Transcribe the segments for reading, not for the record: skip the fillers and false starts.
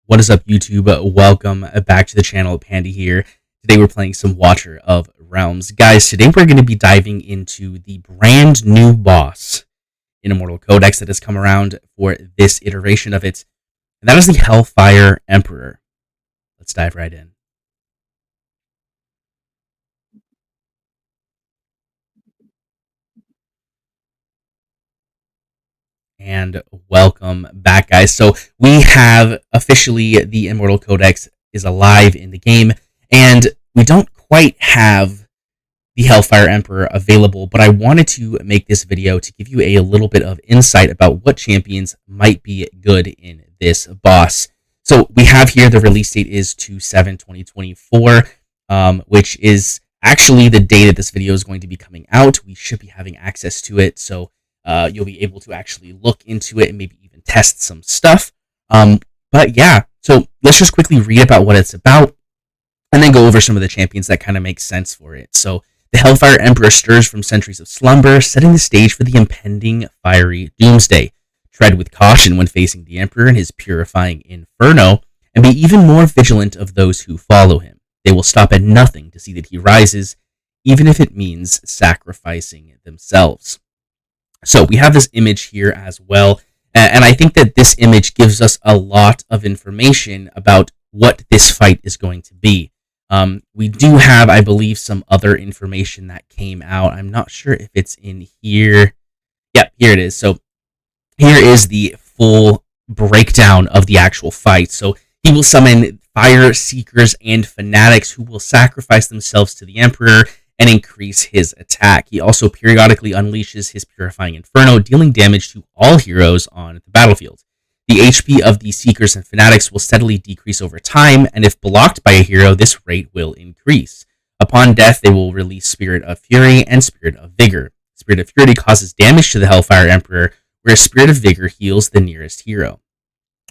What is up, YouTube? Welcome back to the channel. Panda here. Today we're playing some Water of Realms. Guys, today we're going to be diving into the brand new boss in Immortal Codex that has come around for this iteration of it. And that is the Hellfire Emperor. Let's dive right in. And welcome back, guys. So we have officially the Immortal Codex is alive in the game, and we don't quite have the Hellfire Emperor available, but I wanted to make this video to give you a little bit of insight about what champions might be good in this boss. So we have here the release date is 2/7/2024, which is actually the day that this video is going to be coming out. We should be having access to it, so you'll be able to actually look into it and maybe even test some stuff. But yeah, so let's just quickly read about what it's about and then go over some of the champions that kind of make sense for it. So the Hellfire Emperor stirs from centuries of slumber, setting the stage for the impending fiery doomsday. Tread with caution when facing the Emperor and his purifying inferno, and be even more vigilant of those who follow him. They will stop at nothing to see that he rises, even if it means sacrificing themselves. So we have this image here as well, and I think that this image gives us a lot of information about what this fight is going to be. We do have, I believe, some other information that came out. I'm not sure if it's in here. Yep, here it is. So here is the full breakdown of the actual fight. So he will summon fire seekers and fanatics who will sacrifice themselves to the Emperor and increase his attack. He also periodically unleashes his Purifying Inferno, dealing damage to all heroes on the battlefield. The HP of the Seekers and Fanatics will steadily decrease over time, and if blocked by a hero, this rate will increase. Upon death, they will release Spirit of Fury and Spirit of Vigor. Spirit of Fury causes damage to the Hellfire Emperor, whereas Spirit of Vigor heals the nearest hero.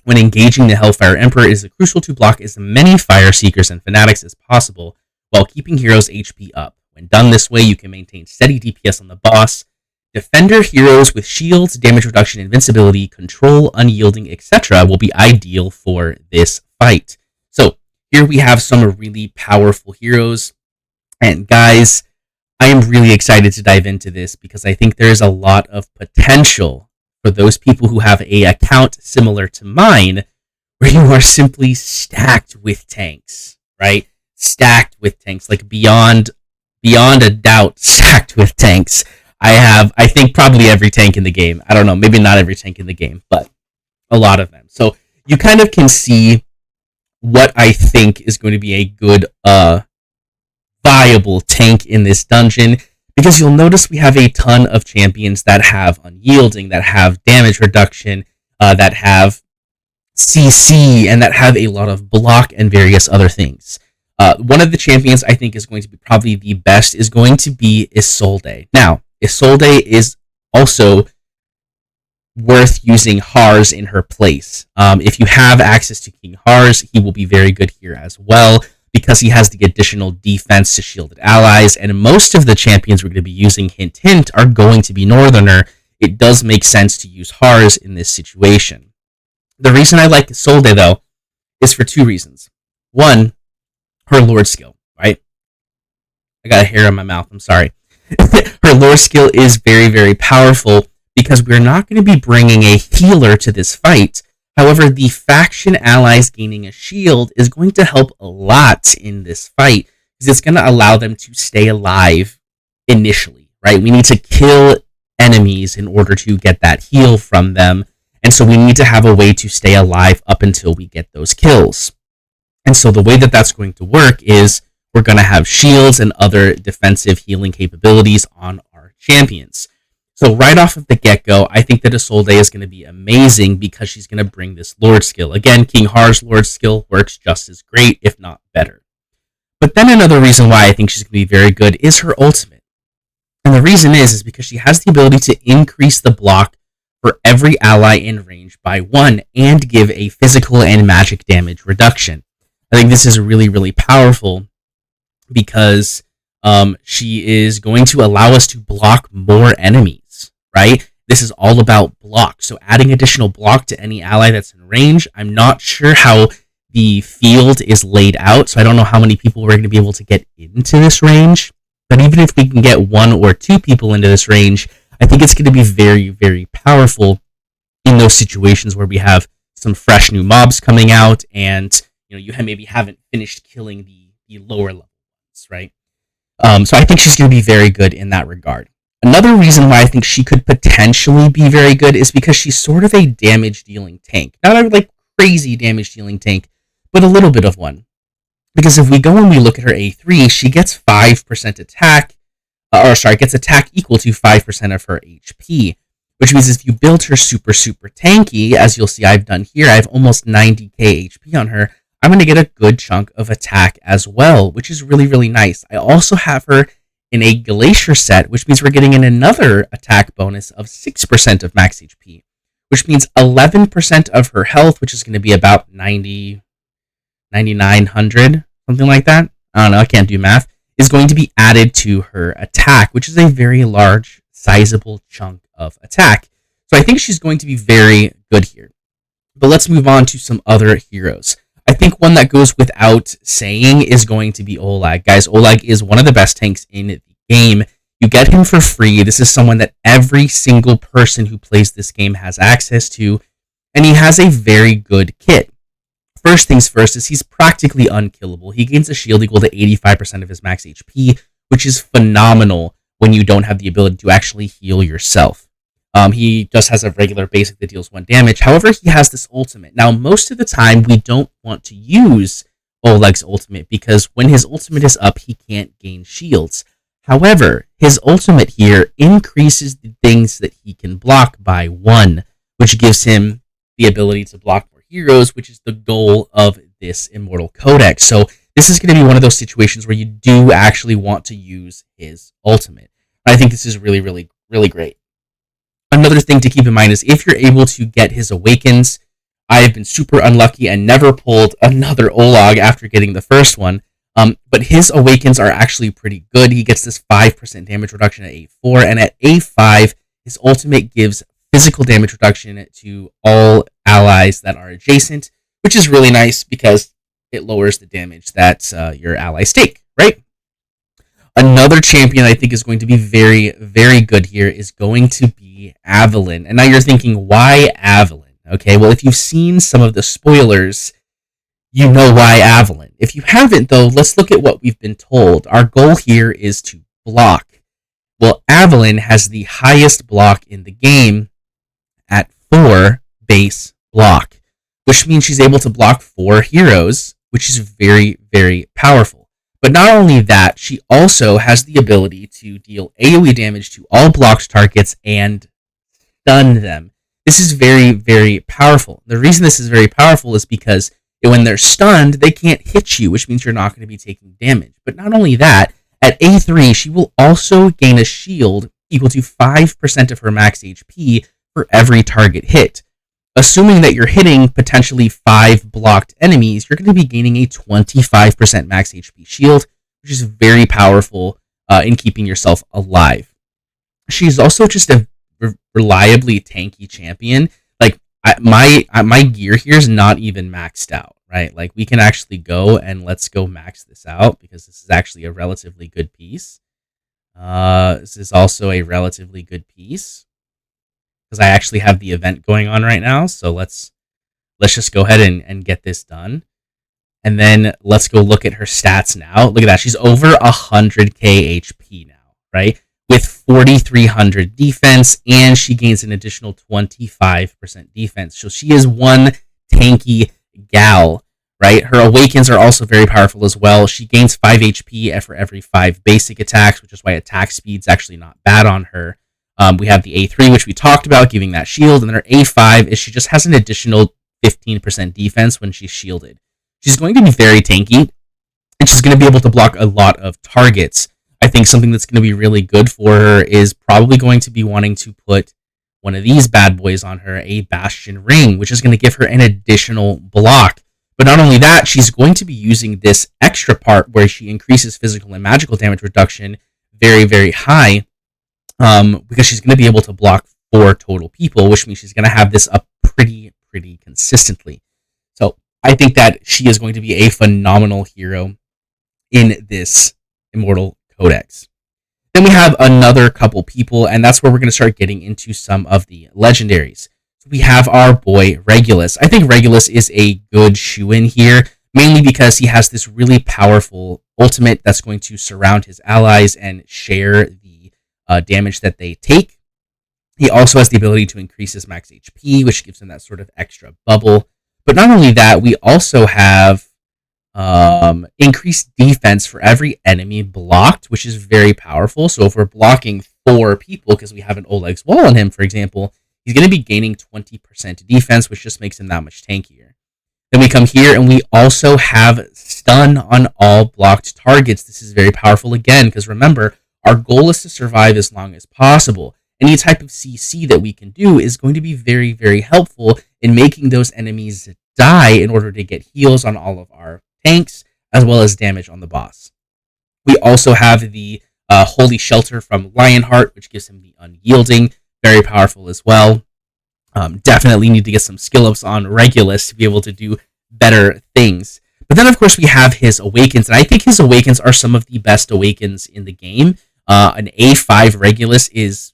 When engaging the Hellfire Emperor, it is crucial to block as many Fire Seekers and Fanatics as possible, while keeping heroes' HP up. When done this way, you can maintain steady DPS on the boss. Defender heroes with shields, damage reduction, invincibility, control, unyielding, etc. will be ideal for this fight. So here we have some really powerful heroes. And guys, I am really excited to dive into this because I think there's a lot of potential for those people who have an account similar to mine, where you are simply stacked with tanks, right? Stacked with tanks, like beyond a doubt, stacked with tanks. I think probably every tank in the game. I don't know, maybe not every tank in the game, but a lot of them. So you kind of can see what I think is going to be a good, viable tank in this dungeon, because you'll notice we have a ton of champions that have unyielding, that have damage reduction, that have CC, and that have a lot of block and various other things. One of the champions I think is going to be probably the best is going to be Isolde. Now, Isolde is also worth using Hars in her place. If you have access to King Hars, he will be very good here as well, because he has the additional defense to shielded allies, and most of the champions we're going to be using, hint hint, are going to be Northerner. It does make sense to use Hars in this situation. The reason I like Isolde, though, is for two reasons. One, her Lord skill, right? I got a hair on my mouth, I'm sorry. Her Lord skill is very, very powerful because we're not going to be bringing a healer to this fight. However, the faction allies gaining a shield is going to help a lot in this fight because it's going to allow them to stay alive initially, right? We need to kill enemies in order to get that heal from them, and so we need to have a way to stay alive up until we get those kills. And so the way that that's going to work is we're going to have shields and other defensive healing capabilities on our champions. So right off of the get-go, I think that Isolde is going to be amazing because she's going to bring this Lord skill. Again, King Har's Lord skill works just as great, if not better. But then another reason why I think she's going to be very good is her ultimate. And the reason is because she has the ability to increase the block for every ally in range by 1 and give a physical and magic damage reduction. I think this is really, really powerful because she is going to allow us to block more enemies, right? This is all about block. So adding additional block to any ally that's in range, I'm not sure how the field is laid out, so I don't know how many people we're going to be able to get into this range. But even if we can get 1 or 2 people into this range, I think it's going to be very, very powerful in those situations where we have some fresh new mobs coming out, and you maybe haven't finished killing the lower level ones, right? So I think she's going to be very good in that regard. Another reason why I think she could potentially be very good is because she's sort of a damage-dealing tank. Not a crazy damage-dealing tank, but a little bit of one. Because if we go and we look at her A3, she gets 5% attack, gets attack equal to 5% of her HP, which means if you build her super, super tanky, as you'll see I've done here, I have almost 90k HP on her, I'm going to get a good chunk of attack as well, which is really, really nice. I also have her in a Glacier set, which means we're getting in another attack bonus of 6% of max HP, which means 11% of her health, which is going to be about 9,900, something like that. I don't know, I can't do math, is going to be added to her attack, which is a very large, sizable chunk of attack. So I think she's going to be very good here. But let's move on to some other heroes. I think one that goes without saying is going to be Olag. Guys, Olag is one of the best tanks in the game. You get him for free. This is someone that every single person who plays this game has access to, and he has a very good kit. First things first is he's practically unkillable. He gains a shield equal to 85% of his max HP, which is phenomenal when you don't have the ability to actually heal yourself. He just has a regular basic that deals 1 damage. However, he has this ultimate. Now, most of the time, we don't want to use Olag's ultimate because when his ultimate is up, he can't gain shields. However, his ultimate here increases the things that he can block by 1, which gives him the ability to block more heroes, which is the goal of this Immortal Codex. So this is going to be one of those situations where you do actually want to use his ultimate. I think this is really, really, really great. Another thing to keep in mind is if you're able to get his Awakens, I have been super unlucky and never pulled another Olag after getting the first one, but his Awakens are actually pretty good. He gets this 5% damage reduction at A4, and at A5, his ultimate gives physical damage reduction to all allies that are adjacent, which is really nice because it lowers the damage that your allies take, right? Another champion I think is going to be very, very good here is going to be Avalyn. And now you're thinking, why Avalyn? Okay, well, if you've seen some of the spoilers, you know why Avalyn. If you haven't, though, let's look at what we've been told. Our goal here is to block. Well, Avalyn has the highest block in the game at 4 base block, which means she's able to block 4 heroes, which is very, very powerful. But not only that, she also has the ability to deal AoE damage to all blocked targets and stun them. This is very, very powerful. The reason this is very powerful is because when they're stunned, they can't hit you, which means you're not going to be taking damage. But not only that, at A3, she will also gain a shield equal to 5% of her max HP for every target hit. Assuming that you're hitting potentially 5 blocked enemies, you're going to be gaining a 25% max HP shield, which is very powerful in keeping yourself alive. She's also just a reliably tanky champion. Like my gear here is not even maxed out, right? Like we can actually go and let's go max this out because this is actually a relatively good piece. This is also a relatively good piece. Because I actually have the event going on right now, so let's just go ahead and get this done. And then let's go look at her stats now. Look at that. She's over 100k HP now, right? With 4,300 defense, and she gains an additional 25% defense. So she is one tanky gal, right? Her Awakens are also very powerful as well. She gains 5 HP for every 5 basic attacks, which is why attack speed's actually not bad on her. We have the A3, which we talked about, giving that shield, and then her A5 is she just has an additional 15% defense when she's shielded. She's going to be very tanky, and she's going to be able to block a lot of targets. I think something that's going to be really good for her is probably going to be wanting to put one of these bad boys on her, a Bastion Ring, which is going to give her an additional block. But not only that, she's going to be using this extra part where she increases physical and magical damage reduction very, very high. Because she's going to be able to block 4 total people, which means she's going to have this up pretty consistently. So I think that she is going to be a phenomenal hero in this Immortal Codex. Then we have another couple people, and that's where we're going to start getting into some of the legendaries. So we have our boy Regulus. I think Regulus is a good shoe-in here, mainly because he has this really powerful ultimate that's going to surround his allies and share the damage that they take. He also has the ability to increase his max HP, which gives him that sort of extra bubble. But not only that, we also have increased defense for every enemy blocked, which is very powerful. So if we're blocking 4 people because we have an Oleg's Wall on him, for example, he's going to be gaining 20% defense, which just makes him that much tankier. Then we come here and we also have stun on all blocked targets. This is very powerful again, because remember, our goal is to survive as long as possible. Any type of CC that we can do is going to be very, very helpful in making those enemies die in order to get heals on all of our tanks, as well as damage on the boss. We also have the Holy Shelter from Lionheart, which gives him the Unyielding. Very powerful as well. Definitely need to get some skill ups on Regulus to be able to do better things. But then, of course, we have his Awakens, and I think his Awakens are some of the best Awakens in the game. An A5 Regulus is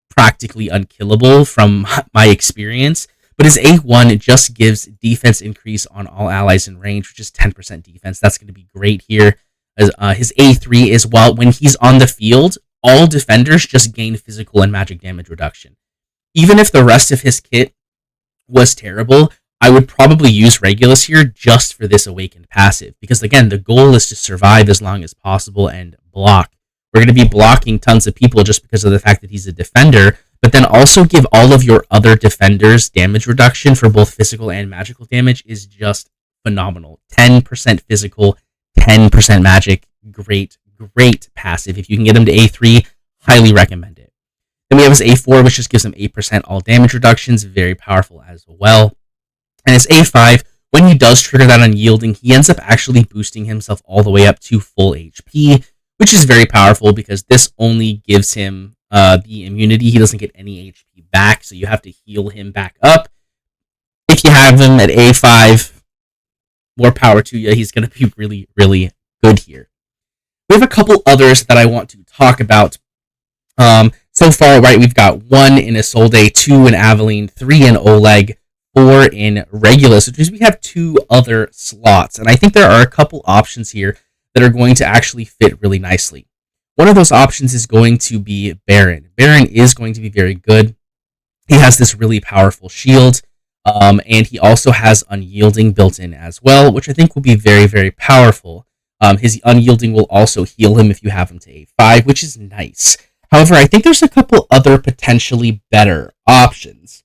practically unkillable from my experience, but his A1 just gives defense increase on all allies in range, which is 10% defense. That's going to be great here. His A3 is, well, when he's on the field, all defenders just gain physical and magic damage reduction. Even if the rest of his kit was terrible, I would probably use Regulus here just for this Awakened passive, because again, the goal is to survive as long as possible and block. We're going to be blocking tons of people just because of the fact that he's a defender, but then also give all of your other defenders damage reduction for both physical and magical damage is just phenomenal. 10% physical, 10% magic. Great, great passive. If you can get him to A3, highly recommend it. Then we have his A4, which just gives him 8% all damage reductions. Very powerful as well. And his A5, when he does trigger that Unyielding, he ends up actually boosting himself all the way up to full HP, which is very powerful because this only gives him the immunity. He doesn't get any HP back, so you have to heal him back up. If you have him at A5, more power to you. He's going to be really, really good here. We have a couple others that I want to talk about. So far, right, we've got 1 in Isolde, 2 in Aveline, 3 in Oleg, 4 in Regulus, which means we have 2 other slots. And I think there are a couple options here that are going to actually fit really nicely. One of those options is going to be Baron. Baron is going to be very good. He has this really powerful shield, and he also has Unyielding built in as well, which I think will be very, very powerful. His Unyielding will also heal him if you have him to A5, which is nice. However, I think there's a couple other potentially better options.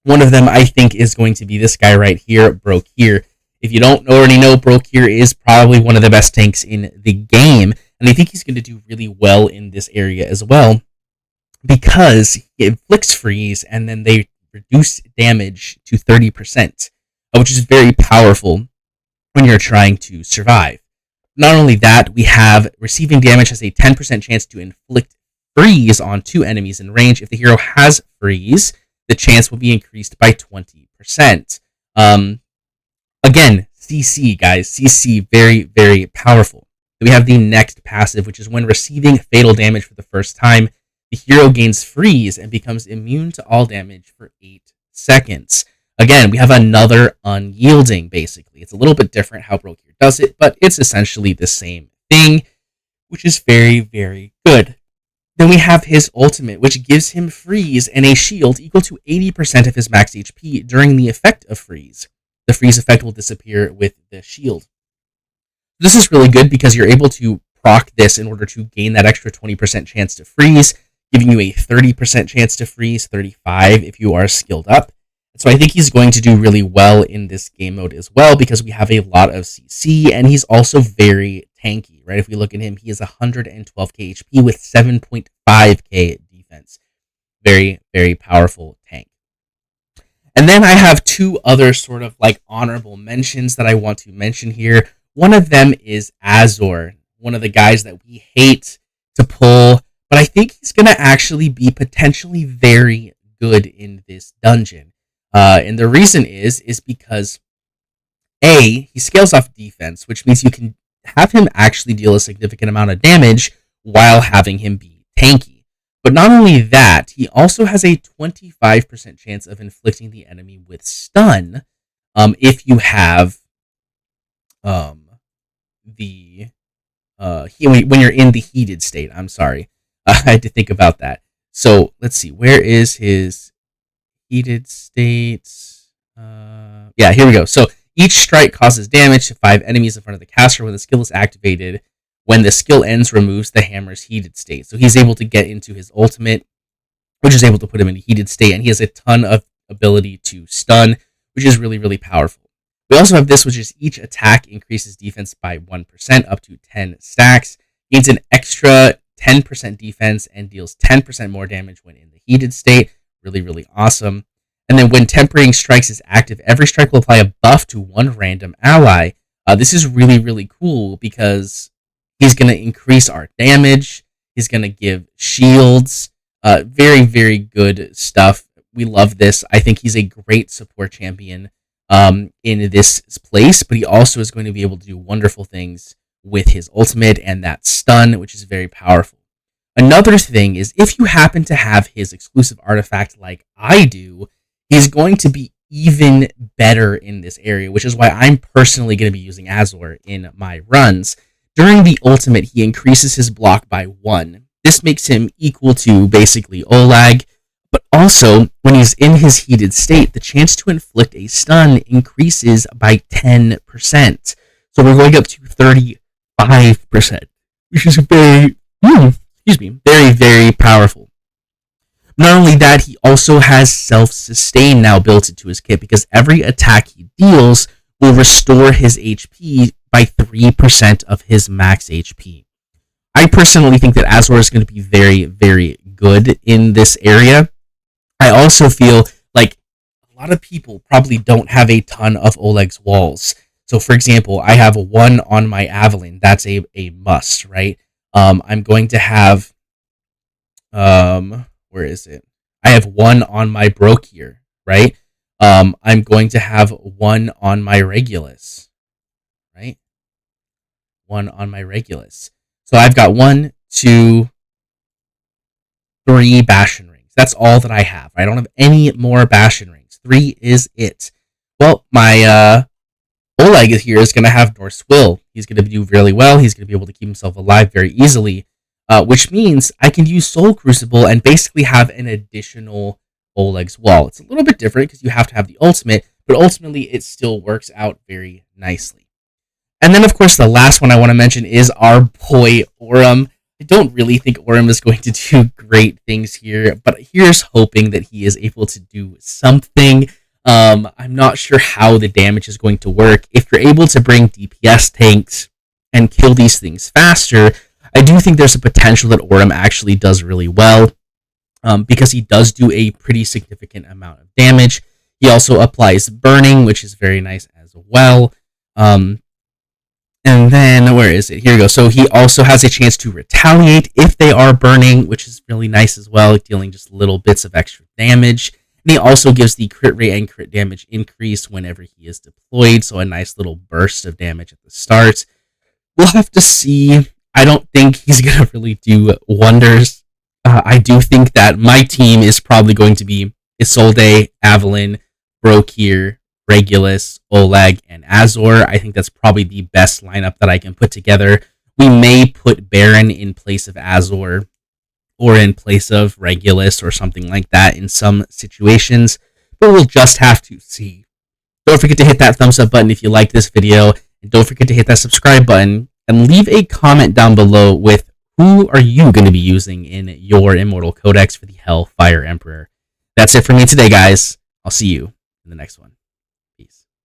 One of them, I think, is going to be this guy right here, Brokir. If you don't already know, Brokir is probably one of the best tanks in the game, and I think he's going to do really well in this area as well, because he inflicts freeze, and then they reduce damage to 30%, which is very powerful when you're trying to survive. Not only that, we have receiving damage has a 10% chance to inflict freeze on 2 enemies in range. If the hero has freeze, the chance will be increased by 20%. Again, CC, guys. CC, very, very powerful. We have the next passive, which is when receiving fatal damage for the first time, the hero gains freeze and becomes immune to all damage for 8 seconds. Again, we have another Unyielding, basically. It's a little bit different how Brokir does it, but it's essentially the same thing, which is very, very good. Then we have his ultimate, which gives him freeze and a shield equal to 80% of his max HP during the effect of freeze. The freeze effect will disappear with the shield. This is really good because you're able to proc this in order to gain that extra 20% chance to freeze, giving you a 30% chance to freeze, 35 if you are skilled up. So I think he's going to do really well in this game mode as well because we have a lot of CC and he's also very tanky, right? If we look at him, he is 112k HP with 7.5k defense. Very, very powerful tank. And then I have 2 other sort of like honorable mentions that I want to mention here. One of them is Azor, one of the guys that we hate to pull, but I think he's going to actually be potentially very good in this dungeon. And the reason is because He scales off defense, which means you can have him actually deal a significant amount of damage while having him be tanky. But not only that, he also has a 25% chance of inflicting the enemy with stun if you have the when you're in the heated state. I'm sorry. I had to think about that. So let's see. Where is his heated state? Yeah, here we go. So each strike causes damage to 5 enemies in front of the caster when the skill is activated. When the skill ends, removes the hammer's heated state. So he's able to get into his ultimate, which is able to put him in a heated state, and he has a ton of ability to stun, which is really, really powerful. We also have this, which is each attack increases defense by 1% up to 10 stacks, gains an extra 10% defense, and deals 10% more damage when in the heated state. Really, really awesome. And then when Tempering Strikes is active, every strike will apply a buff to one random ally. This is really, really cool because he's going to increase our damage. He's going to give shields. Very, very good stuff. We love this. I think he's a great support champion in this place, but he also is going to be able to do wonderful things with his ultimate and that stun, which is very powerful. Another thing is if you happen to have his exclusive artifact like I do, he's going to be even better in this area, which is why I'm personally going to be using Azor in my runs. During the ultimate, he increases his block by 1. This makes him equal to basically Olag, but also when he's in his heated state, the chance to inflict a stun increases by 10%. So we're going up to 35%, which is very, very, very powerful. Not only that, he also has self-sustain now built into his kit because every attack he deals will restore his HP by 3% of his max HP. I personally think that Azor is going to be very, very good in this area. I also feel like a lot of people probably don't have a ton of Oleg's walls. So, for example, I have 1 on my Avalon. That's a must, right? I'm going to have... where is it? I have 1 on my Brokir, right? I'm going to have 1 on my Regulus, right? 1 on my Regulus. So I've got 1, 2, 3 Bastion Rings. That's all that I have. I don't have any more Bastion Rings. 3 is it. Well, my Oleg here is going to have Norse Will. He's going to do really well. He's going to be able to keep himself alive very easily. Which means I can use Soul Crucible and basically have an additional Oleg's Wall. It's a little bit different because you have to have the ultimate, but ultimately it still works out very nicely. And then, of course, the last one I want to mention is our boy Oram. I don't really think Oram is going to do great things here, but here's hoping that he is able to do something. I'm not sure how the damage is going to work. If you're able to bring DPS tanks and kill these things faster, I do think there's a potential that Oram actually does really well because he does do a pretty significant amount of damage. He also applies burning, which is very nice as well. And then, where is it? Here we go. So he also has a chance to retaliate if they are burning, which is really nice as well, dealing just little bits of extra damage. And he also gives the crit rate and crit damage increase whenever he is deployed, so a nice little burst of damage at the start. We'll have to see. I don't think he's going to really do wonders. I do think that my team is probably going to be Isolde, Avalon, Brokir, Regulus, Oleg, and Azor. I think that's probably the best lineup that I can put together. We may put Baron in place of Azor or in place of Regulus or something like that in some situations, but we'll just have to see. Don't forget to hit that thumbs up button if you like this video, and don't forget to hit that subscribe button, and leave a comment down below with who are you going to be using in your Immortal Codex for the Hellfire Emperor. That's it for me today, guys. I'll see you in the next one.